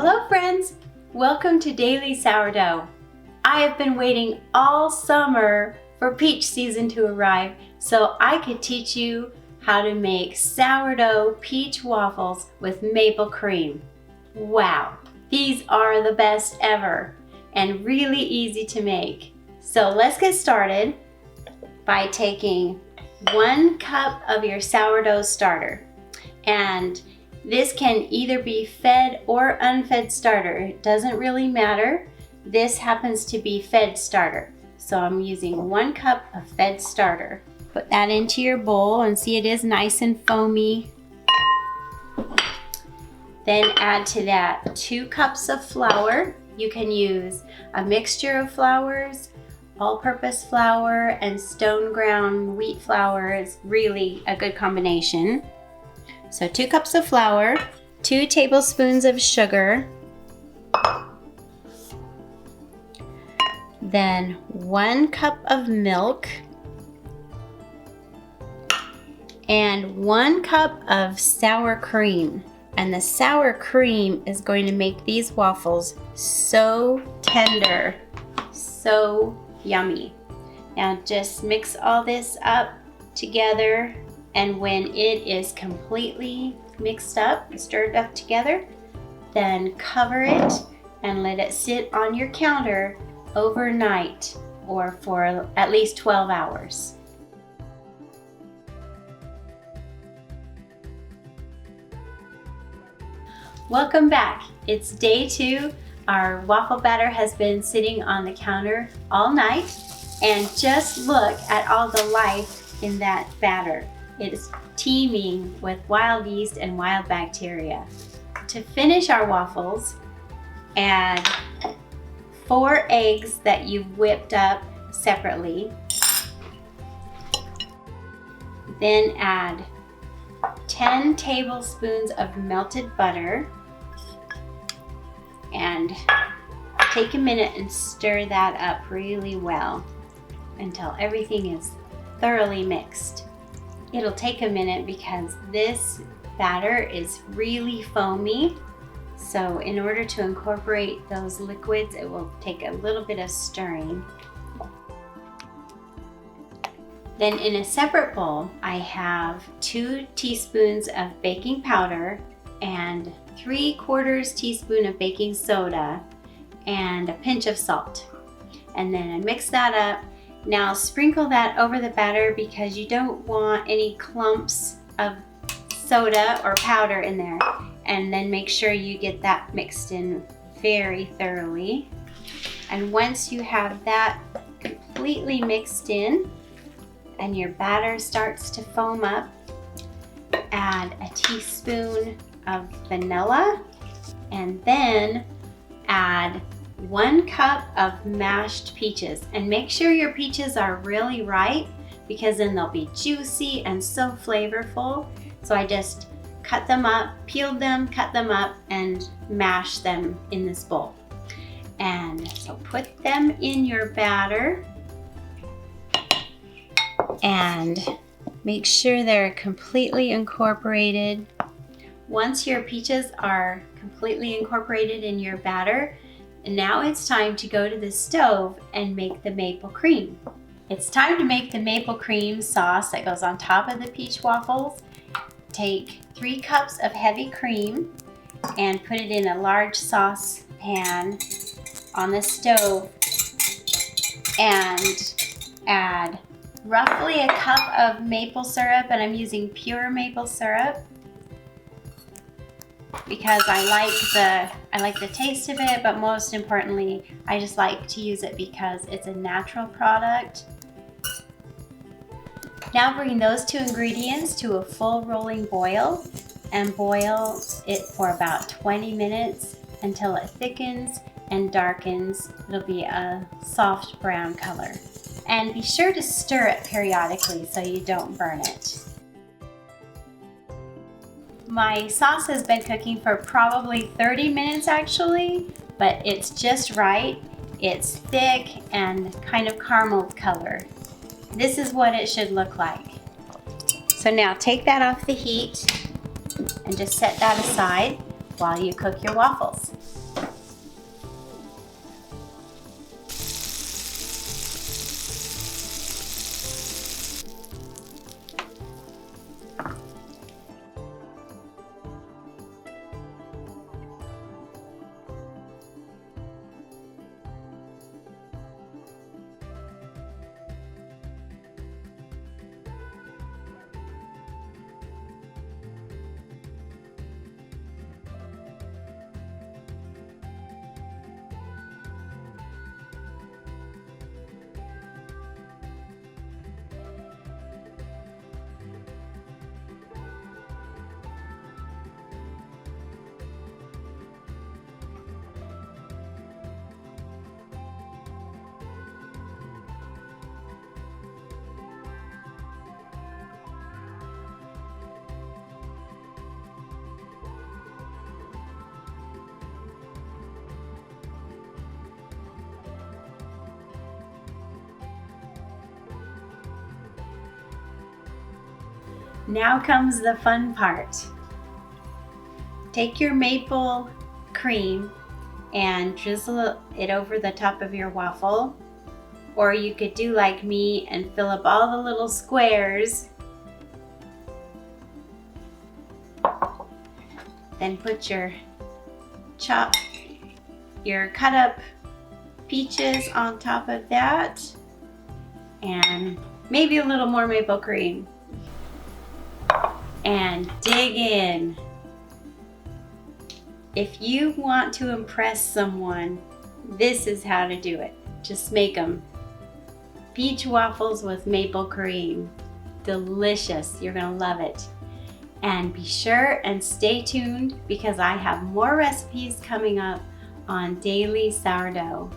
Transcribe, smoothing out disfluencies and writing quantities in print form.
Hello friends! Welcome to Daily Sourdough. I have been waiting all summer for peach season to arrive so I could teach you how to make sourdough peach waffles with maple cream. Wow! These are the best ever and really easy to make. So let's get started by taking 1 cup of your sourdough starter, and this can either be fed or unfed starter. It doesn't really matter. This happens to be fed starter. So I'm using 1 cup of fed starter. Put that into your bowl and see it is nice and foamy. Then add to that 2 cups of flour. You can use a mixture of flours. All-purpose flour and stone ground wheat flour is really a good combination. So 2 cups of flour, 2 tablespoons of sugar, then 1 cup of milk, and 1 cup of sour cream. And the sour cream is going to make these waffles so tender, so yummy. Now just mix all this up together, and when it is completely mixed up, stirred up together, then cover it and let it sit on your counter overnight or for at least 12 hours. Welcome back. It's day 2. Our waffle batter has been sitting on the counter all night, and just look at all the life in that batter. It is teeming with wild yeast and wild bacteria. To finish our waffles, add 4 eggs that you've whipped up separately. Then add 10 tablespoons of melted butter. And take a minute and stir that up really well until everything is thoroughly mixed. It'll take a minute because this batter is really foamy. So in order to incorporate those liquids, it will take a little bit of stirring. Then in a separate bowl, I have 2 teaspoons of baking powder and 3/4 teaspoon of baking soda and a pinch of salt. And then I mix that up. Now sprinkle that over the batter because you don't want any clumps of soda or powder in there. And then make sure you get that mixed in very thoroughly. And once you have that completely mixed in and your batter starts to foam up, add a teaspoon of vanilla, and then add 1 cup of mashed peaches. And make sure your peaches are really ripe because then they'll be juicy and so flavorful. So I just cut them up, peeled them, cut them up, and mashed them in this bowl. And so put them in your batter and make sure they're completely incorporated. Once your peaches are completely incorporated in your batter, now it's time to go to the stove and make the maple cream. It's time to make the maple cream sauce that goes on top of the peach waffles. Take 3 cups of heavy cream and put it in a large saucepan on the stove, and add roughly a cup of maple syrup, and I'm using pure maple syrup because I like the taste of it, but most importantly, I just like to use it because it's a natural product. Now bring those 2 ingredients to a full rolling boil and boil it for about 20 minutes until it thickens and darkens. It'll be a soft brown color. And be sure to stir it periodically so you don't burn it. My sauce has been cooking for probably 30 minutes actually, but it's just right. It's thick and kind of caramel color. This is what it should look like. So now take that off the heat and just set that aside while you cook your waffles. Now comes the fun part. Take your maple cream and drizzle it over the top of your waffle. Or you could do like me and fill up all the little squares. Then put your cut up peaches on top of that. And maybe a little more maple cream. And dig in. If you want to impress someone, this is how to do it. Just make them. Peach waffles with maple cream. Delicious. You're gonna love it. And be sure and stay tuned because I have more recipes coming up on Daily Sourdough.